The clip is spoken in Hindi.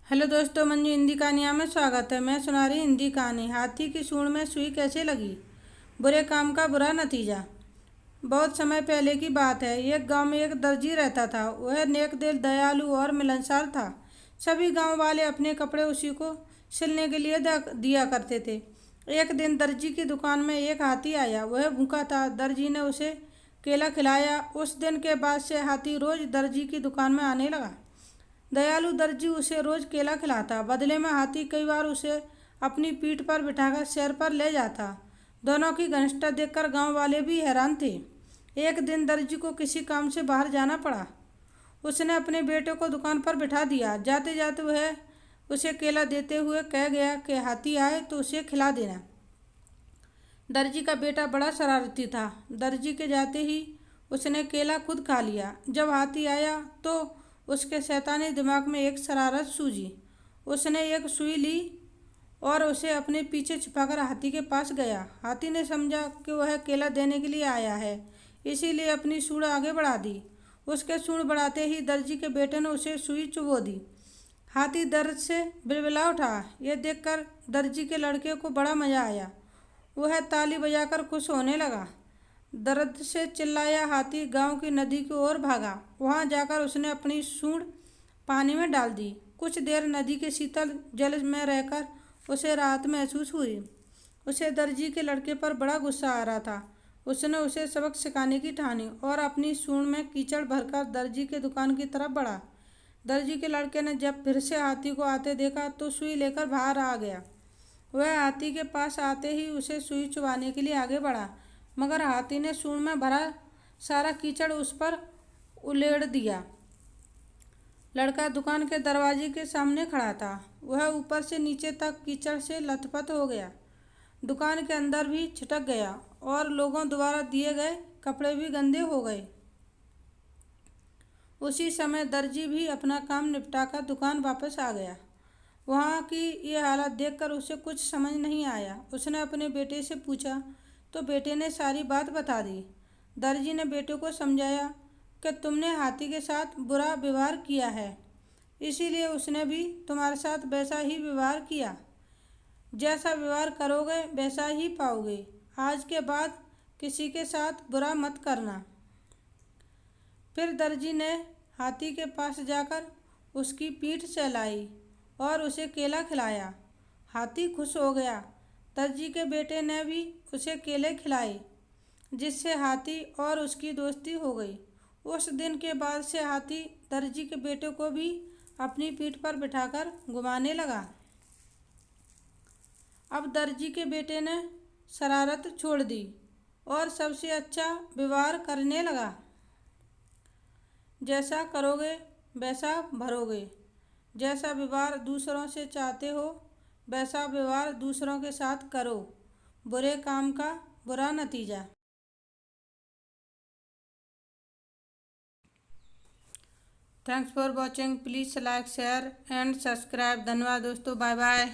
हेलो दोस्तों, मंजू हिंदी कहानियाँ में स्वागत है। मैं सुना रही हिंदी कहानी हाथी की सूंड में सुई कैसे लगी। बुरे काम का बुरा नतीजा। बहुत समय पहले की बात है। एक गांव में एक दर्जी रहता था। वह नेक दिल, दयालु और मिलनसार था। सभी गांव वाले अपने कपड़े उसी को सिलने के लिए दिया करते थे। एक दिन दर्जी की दुकान में एक हाथी आया। वह भूखा था। दर्जी ने उसे केला खिलाया। उस दिन के बाद से हाथी रोज दर्जी की दुकान में आने लगा। दयालु दर्जी उसे रोज केला खिलाता। बदले में हाथी कई बार उसे अपनी पीठ पर बिठाकर सैर पर ले जाता। दोनों की घनिष्ठता देखकर गांव वाले भी हैरान थे। एक दिन दर्जी को किसी काम से बाहर जाना पड़ा। उसने अपने बेटे को दुकान पर बिठा दिया। जाते जाते वह उसे केला देते हुए कह गया कि हाथी आए तो उसे खिला देना। दर्जी का बेटा बड़ा शरारती था। दर्जी के जाते ही उसने केला खुद खा लिया। जब हाथी आया तो उसके शैतानी दिमाग में एक शरारत सूझी। उसने एक सुई ली और उसे अपने पीछे छिपाकर हाथी के पास गया। हाथी ने समझा कि वह केला देने के लिए आया है, इसीलिए अपनी सूंड आगे बढ़ा दी। उसके सूंड बढ़ाते ही दर्जी के बेटे ने उसे सुई चुभो दी। हाथी दर्द से बिलबिला उठा। यह देखकर दर्जी के लड़के को बड़ा मजा आया। वह ताली बजाकर खुश होने लगा। दर्द से चिल्लाया हाथी गांव की नदी की ओर भागा। वहां जाकर उसने अपनी सूंड पानी में डाल दी। कुछ देर नदी के शीतल जल में रहकर उसे राहत महसूस हुई। उसे दर्जी के लड़के पर बड़ा गुस्सा आ रहा था। उसने उसे सबक सिखाने की ठानी और अपनी सूंड में कीचड़ भरकर दर्जी के दुकान की तरफ बढ़ा। दर्जी के लड़के ने जब फिर से हाथी को आते देखा तो सुई लेकर बाहर आ गया। वह हाथी के पास आते ही उसे सुई चुभाने के लिए आगे बढ़ा, मगर हाथी ने सूंड में भरा सारा कीचड़ उस पर उलेड़ दिया। लड़का दुकान के दरवाजे के सामने खड़ा था। वह ऊपर से नीचे तक कीचड़ से लथपथ हो गया। दुकान के अंदर भी छिटक गया और लोगों द्वारा दिए गए कपड़े भी गंदे हो गए। उसी समय दर्जी भी अपना काम निपटाकर दुकान वापस आ गया। वहाँ की ये हालत देखकर उसे कुछ समझ नहीं आया। उसने अपने बेटे से पूछा तो बेटे ने सारी बात बता दी। दर्जी ने बेटे को समझाया कि तुमने हाथी के साथ बुरा व्यवहार किया है, इसीलिए उसने भी तुम्हारे साथ वैसा ही व्यवहार किया। जैसा व्यवहार करोगे वैसा ही पाओगे। आज के बाद किसी के साथ बुरा मत करना। फिर दर्जी ने हाथी के पास जाकर उसकी पीठ सहलाई और उसे केला खिलाया। हाथी खुश हो गया। दर्जी के बेटे ने भी उसे केले खिलाए, जिससे हाथी और उसकी दोस्ती हो गई। उस दिन के बाद से हाथी दर्जी के बेटे को भी अपनी पीठ पर बिठाकर घुमाने लगा। अब दर्जी के बेटे ने शरारत छोड़ दी और सबसे अच्छा व्यवहार करने लगा। जैसा करोगे वैसा भरोगे। जैसा व्यवहार दूसरों से चाहते हो वैसा व्यवहार दूसरों के साथ करो। बुरे काम का बुरा नतीजा। Thanks for watching. Please like, share and subscribe. धन्यवाद दोस्तों। Bye bye.